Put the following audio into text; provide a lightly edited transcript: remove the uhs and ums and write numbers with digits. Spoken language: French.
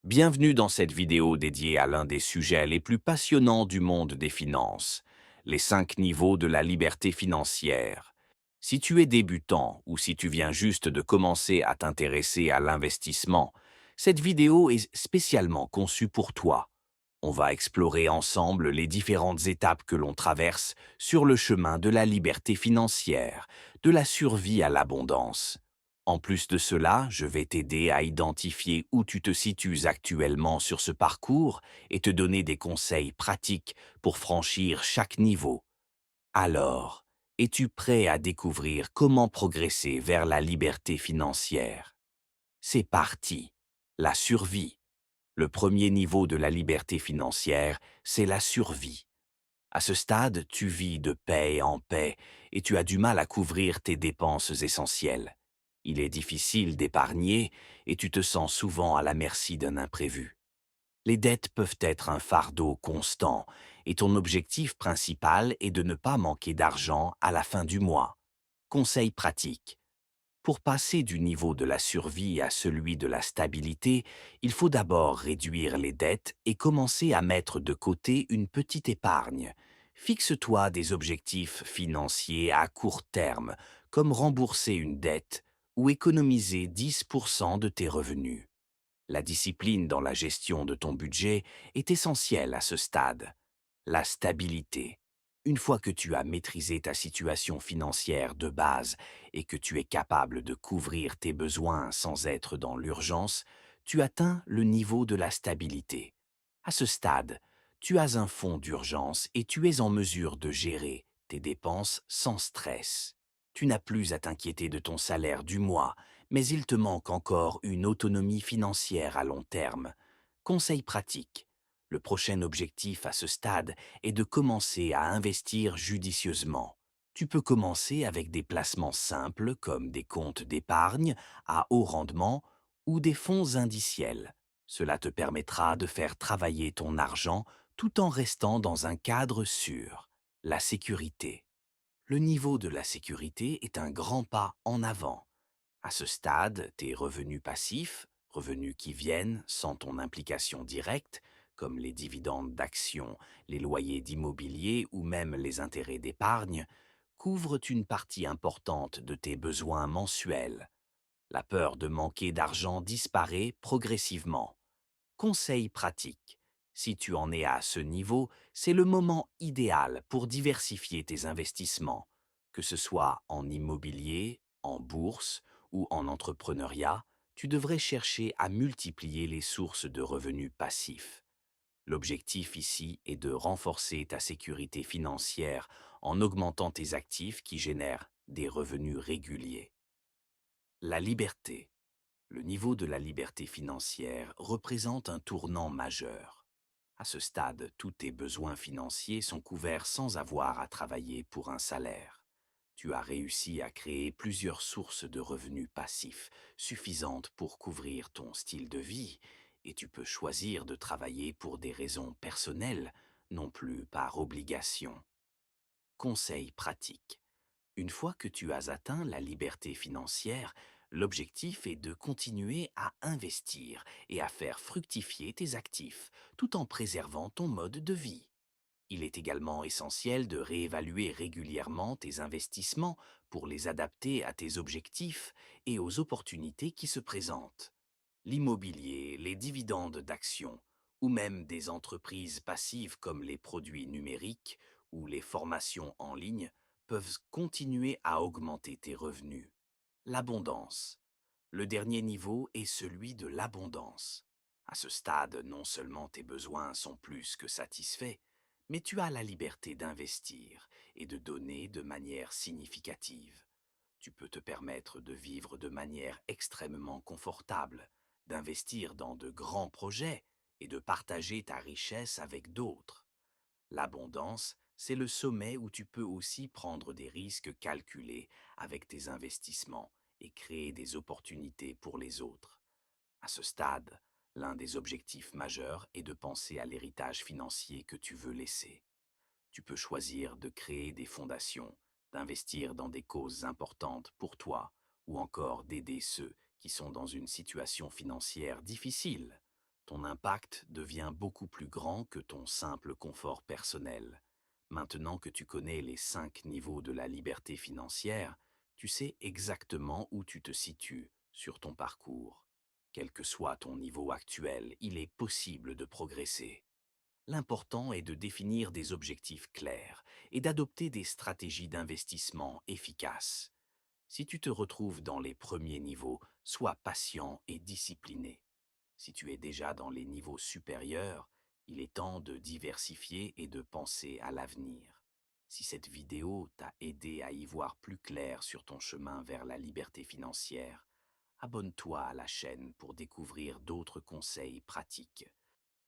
Bienvenue dans cette vidéo dédiée à l'un des sujets les plus passionnants du monde des finances, les 5 niveaux de la liberté financière. Si tu es débutant ou si tu viens juste de commencer à t'intéresser à l'investissement, cette vidéo est spécialement conçue pour toi. On va explorer ensemble les différentes étapes que l'on traverse sur le chemin de la liberté financière, de la survie à l'abondance. En plus de cela, je vais t'aider à identifier où tu te situes actuellement sur ce parcours et te donner des conseils pratiques pour franchir chaque niveau. Alors, es-tu prêt à découvrir comment progresser vers la liberté financière? C'est parti. La survie. Le premier niveau de la liberté financière, c'est la survie. À ce stade, tu vis de paix en paix et tu as du mal à couvrir tes dépenses essentielles. Il est difficile d'épargner et tu te sens souvent à la merci d'un imprévu. Les dettes peuvent être un fardeau constant et ton objectif principal est de ne pas manquer d'argent à la fin du mois. Conseil pratique. Pour passer du niveau de la survie à celui de la stabilité, il faut d'abord réduire les dettes et commencer à mettre de côté une petite épargne. Fixe-toi des objectifs financiers à court terme, comme rembourser une dette ou économiser 10% de tes revenus. La discipline dans la gestion de ton budget est essentielle à ce stade. La stabilité. Une fois que tu as maîtrisé ta situation financière de base et que tu es capable de couvrir tes besoins sans être dans l'urgence, tu atteins le niveau de la stabilité. À ce stade, tu as un fonds d'urgence et tu es en mesure de gérer tes dépenses sans stress. Tu n'as plus à t'inquiéter de ton salaire du mois, mais il te manque encore une autonomie financière à long terme. Conseil pratique. Le prochain objectif à ce stade est de commencer à investir judicieusement. Tu peux commencer avec des placements simples comme des comptes d'épargne à haut rendement ou des fonds indiciels. Cela te permettra de faire travailler ton argent tout en restant dans un cadre sûr. La sécurité. Le niveau de la sécurité est un grand pas en avant. À ce stade, tes revenus passifs, revenus qui viennent sans ton implication directe, comme les dividendes d'actions, les loyers d'immobilier ou même les intérêts d'épargne, couvrent une partie importante de tes besoins mensuels. La peur de manquer d'argent disparaît progressivement. Conseil pratique. Si tu en es à ce niveau, c'est le moment idéal pour diversifier tes investissements, que ce soit en immobilier, en bourse ou en entrepreneuriat. Tu devrais chercher à multiplier les sources de revenus passifs. L'objectif ici est de renforcer ta sécurité financière en augmentant tes actifs qui génèrent des revenus réguliers. La liberté. Le niveau de la liberté financière représente un tournant majeur. À ce stade, tous tes besoins financiers sont couverts sans avoir à travailler pour un salaire. Tu as réussi à créer plusieurs sources de revenus passifs suffisantes pour couvrir ton style de vie et tu peux choisir de travailler pour des raisons personnelles, non plus par obligation. Conseil pratique. Une fois que tu as atteint la liberté financière, l'objectif est de continuer à investir et à faire fructifier tes actifs, tout en préservant ton mode de vie. Il est également essentiel de réévaluer régulièrement tes investissements pour les adapter à tes objectifs et aux opportunités qui se présentent. L'immobilier, les dividendes d'actions ou même des entreprises passives comme les produits numériques ou les formations en ligne peuvent continuer à augmenter tes revenus. L'abondance. Le dernier niveau est celui de l'abondance. À ce stade, non seulement tes besoins sont plus que satisfaits, mais tu as la liberté d'investir et de donner de manière significative. Tu peux te permettre de vivre de manière extrêmement confortable, d'investir dans de grands projets et de partager ta richesse avec d'autres. L'abondance, c'est le sommet où tu peux aussi prendre des risques calculés avec tes investissements et créer des opportunités pour les autres. À ce stade, l'un des objectifs majeurs est de penser à l'héritage financier que tu veux laisser. Tu peux choisir de créer des fondations, d'investir dans des causes importantes pour toi, ou encore d'aider ceux qui sont dans une situation financière difficile. Ton impact devient beaucoup plus grand que ton simple confort personnel. Maintenant que tu connais les 5 niveaux de la liberté financière, tu sais exactement où tu te situes sur ton parcours. Quel que soit ton niveau actuel, il est possible de progresser. L'important est de définir des objectifs clairs et d'adopter des stratégies d'investissement efficaces. Si tu te retrouves dans les premiers niveaux, sois patient et discipliné. Si tu es déjà dans les niveaux supérieurs, il est temps de diversifier et de penser à l'avenir. Si cette vidéo t'a aidé à y voir plus clair sur ton chemin vers la liberté financière, abonne-toi à la chaîne pour découvrir d'autres conseils pratiques.